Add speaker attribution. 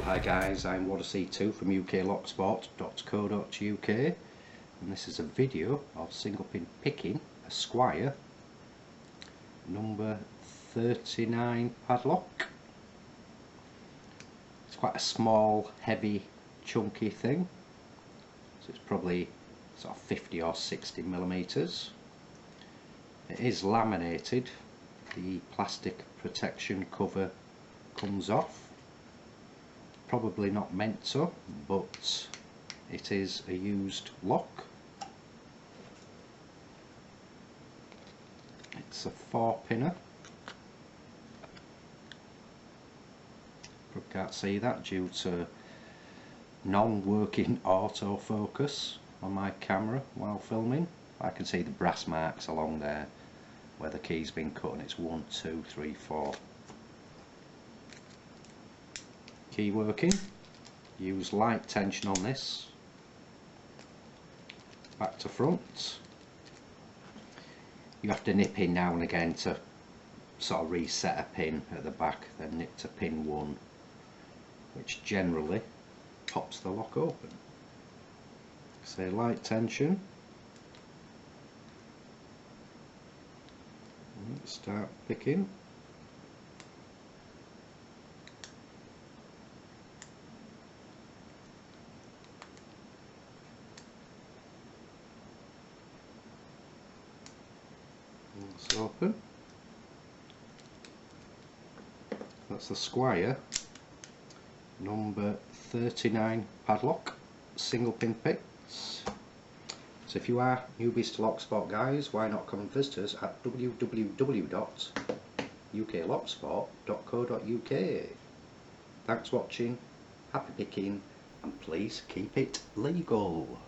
Speaker 1: Hi guys, I'm WaterC2 from uklocksport.co.uk, and this is a video of single pin picking a Squire number 39 padlock. It's quite a small, heavy, chunky thing, so it's probably sort of 50 or 60 millimeters. It is laminated, the plastic protection cover comes off. Probably not meant to, but it is a used lock. It's a 4-pinner. Probably can't see that due to non-working autofocus on my camera while filming. I can see the brass marks along there where the key's been cut, and it's 1, 2, 3, 4. Key working. Use light tension on this, back to front. You have to nip in now and again to sort of reset a pin at the back, then nip to pin 1, which generally pops the lock open. So light tension, and start picking. It's open. That's the Squire number 39 padlock, single pin picks. So if you are newbies to Locksport guys, why not come and visit us at www.uklocksport.co.uk. Thanks for watching, happy picking, and please keep it legal.